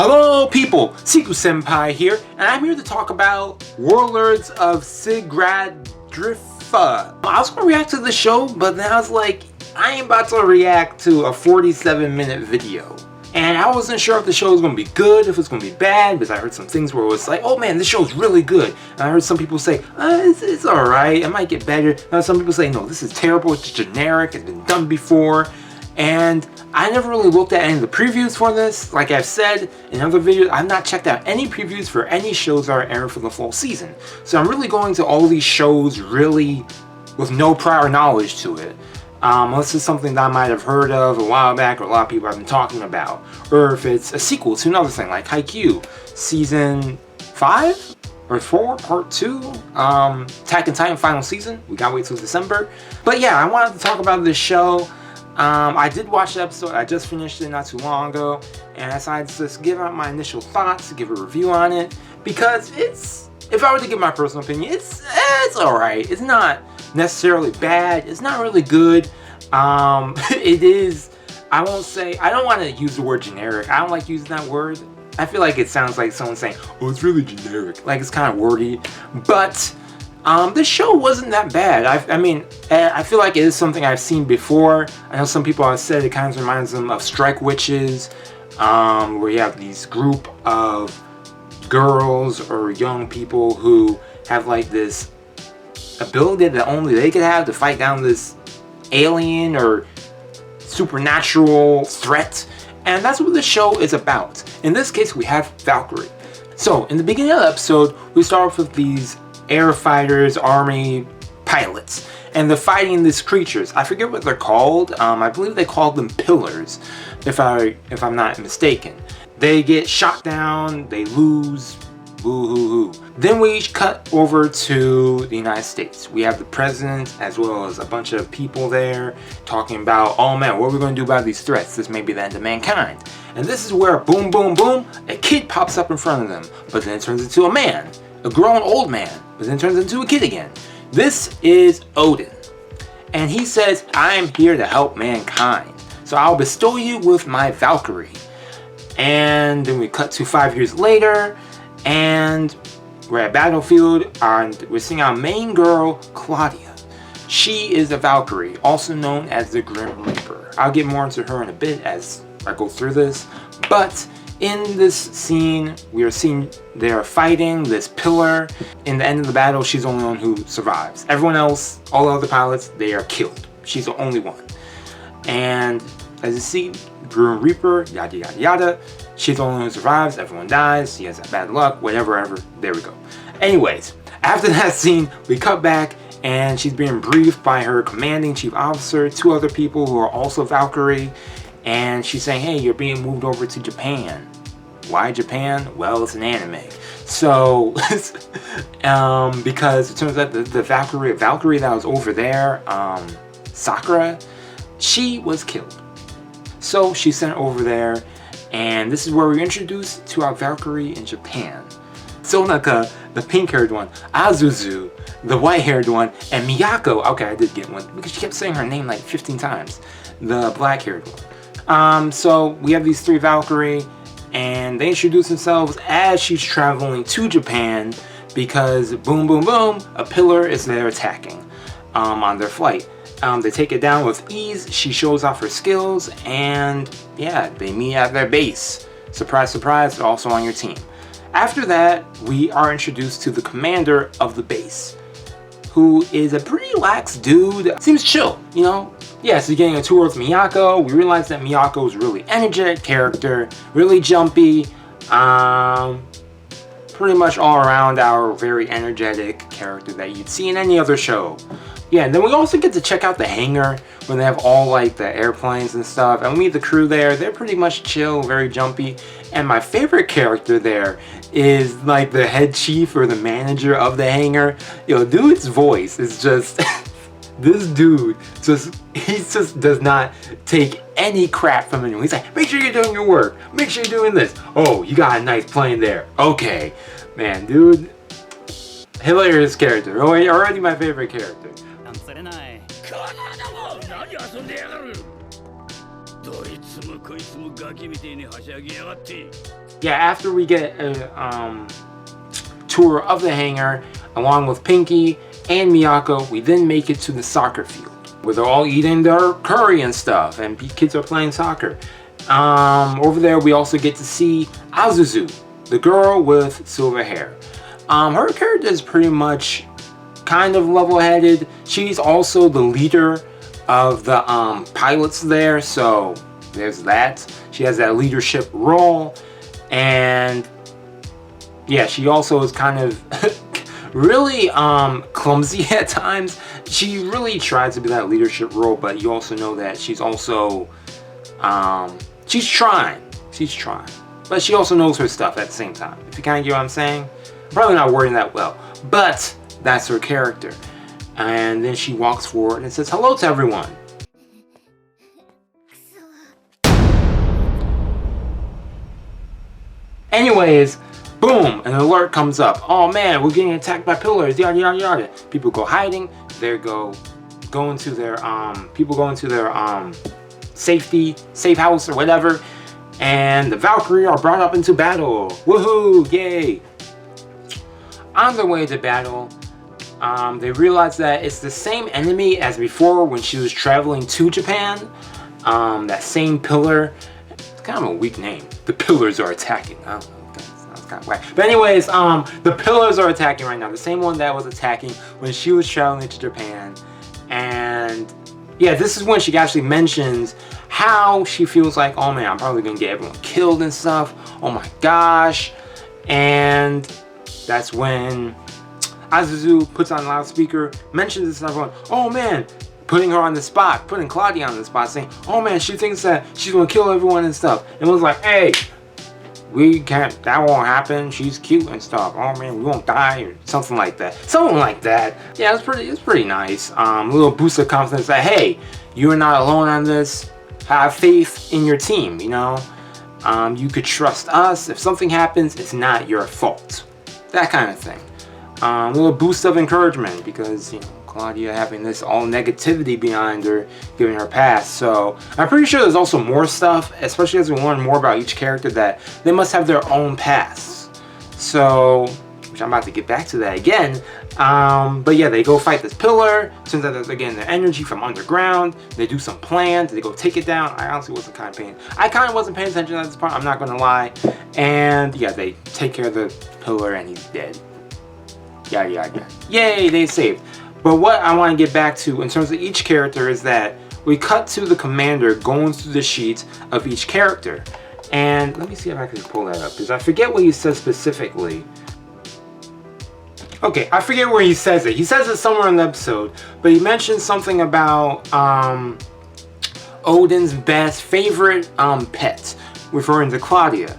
Hello people, Seku-Senpai here, and I'm here to talk about Warlords of Sigrdrifa. I was going to react to the show, but then I was like, I ain't about to react to a 47-minute video. And I wasn't sure if the show was going to be good, if it was going to be bad, because I heard some things where it was like, oh man, this show's really good. And I heard some people say, it's alright, it might get better. And some people say, no, this is terrible, it's generic, it's been done before. And I never really looked at any of the previews for this. Like I've said in other videos, I've not checked out any previews for any shows that are airing for the full season. So I'm really going to all these shows really with no prior knowledge to it. Unless it's something that I might have heard of a while back or a lot of people have been talking about. Or if it's a sequel to another thing like Haikyuu, Season 5 or 4, Part 2, Attack on Titan final season. We gotta wait till December. But yeah, I wanted to talk about this show. I did watch the episode, I just finished it not too long ago, and I decided to just give out my initial thoughts, give a review on it, because it's, if I were to give my personal opinion, it's alright. It's not necessarily bad, it's not really good. It is, I won't say, I don't want to use the word generic, I don't like using that word. I feel like it sounds like someone saying, oh, it's really generic, like it's kind of wordy, but this show wasn't that bad. I mean, I feel like it is something I've seen before. I know some people have said it kind of reminds them of Strike Witches, where you have these group of girls or young people who have like this ability that only they could have to fight down this alien or supernatural threat. And that's what the show is about. In this case, we have Valkyrie. So, in the beginning of the episode, we start off with these air fighters, army pilots, and they're fighting these creatures. I forget what they're called. I believe they call them pillars, if I'm not mistaken. They get shot down, they lose, boo-hoo-hoo. Then we cut over to the United States. We have the president as well as a bunch of people there talking about, oh man, what are we going to do about these threats? This may be the end of mankind. And this is where boom, boom, boom, a kid pops up in front of them, but then it turns into a man. A grown old man, but then turns into a kid again. This is Odin. And he says, I am here to help mankind. So I'll bestow you with my Valkyrie. And then we cut to 5 years later, and we're at Battlefield, and we're seeing our main girl, Claudia. She is a Valkyrie, also known as the Grim Reaper. I'll get more into her in a bit as I go through this, but in this scene, we are seeing they are fighting this pillar. In the end of the battle, she's the only one who survives. Everyone else, all the other pilots, they are killed. She's the only one. And as you see, Grim Reaper, yada yada yada. She's the only one who survives. Everyone dies. She has that bad luck. Whatever. There we go. Anyways, after that scene, we cut back and she's being briefed by her commanding chief officer, 2 other people who are also Valkyrie. And she's saying, hey, you're being moved over to Japan. Why Japan? Well, it's an anime. So, because it turns out the Valkyrie that was over there, Sakura, she was killed. So she's sent over there, and this is where we're introduced to our Valkyrie in Japan. Sonaka, the pink-haired one, Azuzu, the white-haired one, and Miyako, okay, I did get one, because she kept saying her name like 15 times, the black-haired one. So we have these 3 Valkyrie, and they introduce themselves as she's traveling to Japan because boom, boom, boom, a pillar is there attacking on their flight. They take it down with ease. She shows off her skills, and yeah, they meet at their base. Surprise, surprise, they're also on your team. After that, we are introduced to the commander of the base, who is a pretty lax dude. Seems chill, you know? Yeah, so you're getting a tour with Miyako. We realize that Miyako is a really energetic character, really jumpy, pretty much all around our very energetic character that you'd see in any other show. Yeah, and then we also get to check out the hangar when they have all like the airplanes and stuff, and we meet the crew there. They're pretty much chill, very jumpy. And my favorite character there is like the head chief or the manager of the hangar. Yo, dude's voice is just this dude he just does not take any crap from anyone. He's like, make sure you're doing your work, make sure you're doing this. Oh, you got a nice plane there. Okay, man, dude, hilarious character. Already my favorite character. Yeah, after we get a tour of the hangar, along with Pinky and Miyako, we then make it to the soccer field, where they're all eating their curry and stuff, and kids are playing soccer. Over there, we also get to see Azuzu, the girl with silver hair. Her character is pretty much kind of level-headed. She's also the leader of the pilots there, so there's that. She has that leadership role, and yeah, she also is kind of really clumsy at times. She really tries to be that leadership role, but you also know that she's also she's trying, but she also knows her stuff at the same time, if you kind of get what I'm saying. I'm probably not wording that well, but that's her character. And then she walks forward and says hello to everyone. Anyways, boom, an alert comes up. Oh man, we're getting attacked by pillars, yada yada yada. People go hiding. They go into their people go into their safe house or whatever, and the Valkyrie are brought up into battle. Woohoo! Yay! On their way to battle, they realize that it's the same enemy as before when she was traveling to Japan. That same pillar. It's kind of a weak name. The pillars are attacking. I don't know. That sounds kind of whack. But anyways, the pillars are attacking right now. The same one that was attacking when she was traveling to Japan. And yeah, this is when she actually mentions how she feels like, oh man, I'm probably gonna get everyone killed and stuff. Oh my gosh. And that's when Azuzu puts on a loudspeaker, mentions this to everyone. Oh man, putting her on the spot, putting Claudia on the spot, saying, oh man, she thinks that she's gonna kill everyone and stuff. And was like, hey, we can't, that won't happen. She's cute and stuff. Oh man, we won't die, or something like that. Something like that. Yeah, it's pretty nice. A little boost of confidence that, hey, you're not alone on this. Have faith in your team, you know? You could trust us. If something happens, it's not your fault. That kind of thing. A little boost of encouragement because, you know, Claudia having this all negativity behind her, giving her past. So I'm pretty sure there's also more stuff, especially as we learn more about each character, that they must have their own pasts. So, which I'm about to get back to that again. But yeah, they go fight this pillar. Turns out that they're getting their energy from underground. They do some plans. They go take it down. I honestly wasn't kind of paying attention at this part. I'm not gonna lie. And yeah, they take care of the pillar and he's dead. Yada yada yada. Yay, they saved. But what I want to get back to in terms of each character is that we cut to the commander going through the sheets of each character. And let me see if I can pull that up, because I forget what he says specifically. Okay, I forget where he says it. He says it somewhere in the episode, but he mentions something about Odin's best favorite pet, referring to Claudia.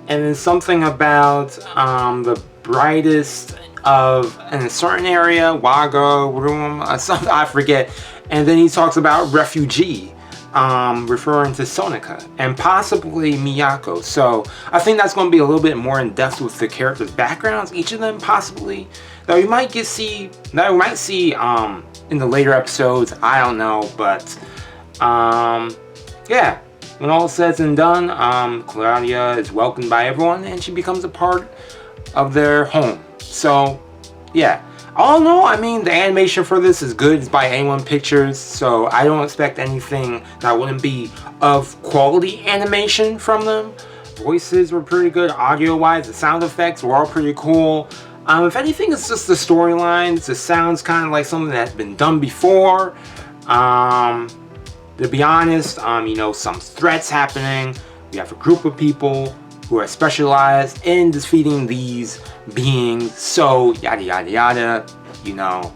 And then something about the brightest of in a certain area, Wago room, something I forget. And then he talks about refugee, referring to Sonika and possibly Miyako. So I think that's going to be a little bit more in depth with the characters' backgrounds, each of them possibly, that we might see in the later episodes. I don't know, but yeah. When all is said and done, Claudia is welcomed by everyone and she becomes a part of their home. So, yeah. All in all, I mean, the animation for this is good. It's by A1 Pictures, so I don't expect anything that wouldn't be of quality animation from them. Voices were pretty good, audio-wise. The sound effects were all pretty cool. If anything, it's just the storylines. It sounds kind of like something that's been done before. To be honest, you know, some threats happening. We have a group of people who are specialized in defeating these beings, so yada yada yada, you know.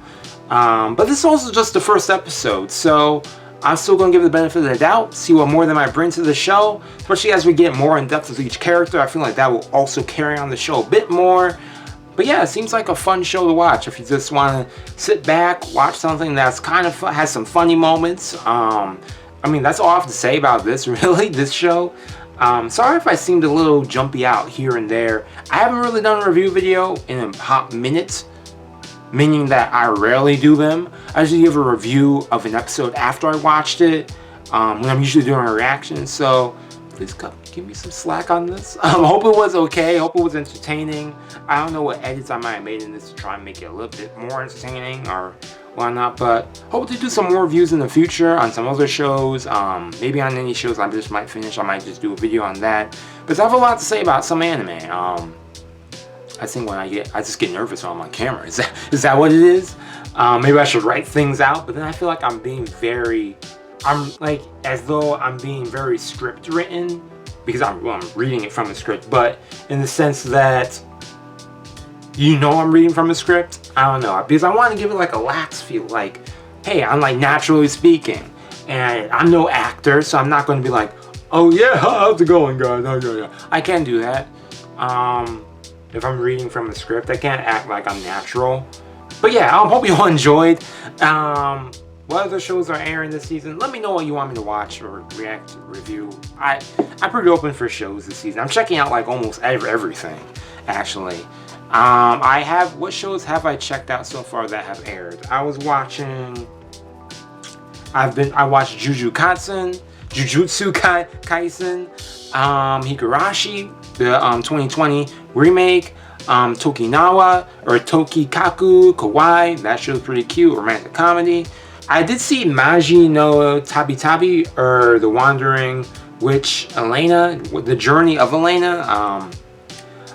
But this is also just the first episode, so I'm still going to give it the benefit of the doubt, see what more they might bring to the show, especially as we get more in depth with each character. I feel like that will also carry on the show a bit more. But yeah, it seems like a fun show to watch if you just want to sit back, watch something that's kind of fun, has some funny moments. I mean, that's all I have to say about this, really, this show. Sorry if I seemed a little jumpy out here and there. I haven't really done a review video in a hot minute, meaning that I rarely do them. I usually give a review of an episode after I watched it. when I'm usually doing a reaction. So please give me some slack on this. Hope it was okay. Hope it was entertaining. I don't know what edits I might have made in this to try and make it a little bit more entertaining or whatnot, but hope to do some more reviews in the future on some other shows. Maybe on any shows I just might finish, I might just do a video on that. But I have a lot to say about some anime. I think when I just get nervous when I'm on camera. Is that what it is? Maybe I should write things out, but then I feel like I'm like as though I'm being very script written because I'm reading it from a script, but in the sense that I'm reading from a script. I don't know, because I want to give it like a lax feel, like, hey, I'm like naturally speaking, and I'm no actor, so I'm not going to be like, oh yeah, how's it going, guys? Oh, yeah. I can't do that. If I'm reading from a script, I can't act like I'm natural. But yeah, I hope you all enjoyed. What other shows are airing this season? Let me know what you want me to watch or react to, review. I'm pretty open for shows this season. I'm checking out like almost everything, actually. What shows have I checked out so far that have aired? I watched Jujutsu Kaisen, Higurashi, the 2020 remake, Tokinawa, or Tokikaku Kawaii, that show's pretty cute, romantic comedy. I did see Maji no Tabi Tabi, or The Wandering Witch Elena, The Journey of Elena.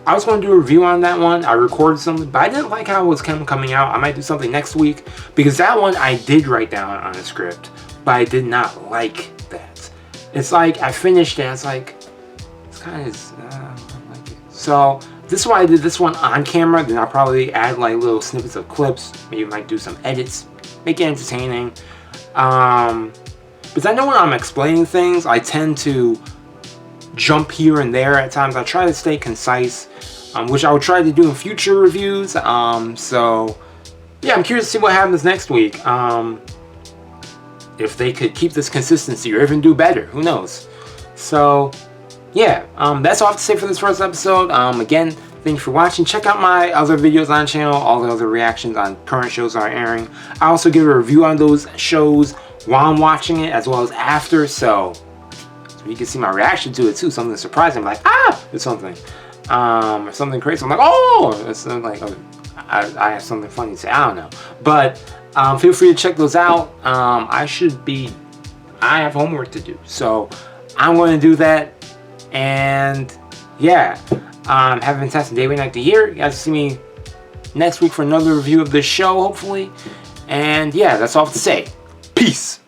I was going to do a review on that one. I recorded something, but I didn't like how it was coming out. I might do something next week, because that one I did write down on a script, but I did not like that. It's like, I finished it, and it's like, it's kind of, I don't like it. So, this is why I did this one on camera, then I'll probably add like little snippets of clips, maybe might do some edits, make it entertaining. Because I know when I'm explaining things, I tend to jump here and there at times. I try to stay concise, which I will try to do in future reviews. So yeah, I'm curious to see what happens next week. If they could keep this consistency or even do better, who knows? So yeah, that's all I have to say for this first episode. Again, thank you for watching. Check out my other videos on the channel, all the other reactions on current shows that are airing. I also give a review on those shows while I'm watching it, as well as after, so you can see my reaction to it too. Something surprising, like, ah, or something. Or something crazy. I'm like, oh, it's like, I have something funny to say. I don't know. But feel free to check those out. I have homework to do, so I'm going to do that. And yeah, have a fantastic day, night to year. You guys will see me next week for another review of this show, hopefully. And yeah, that's all I have to say. Peace.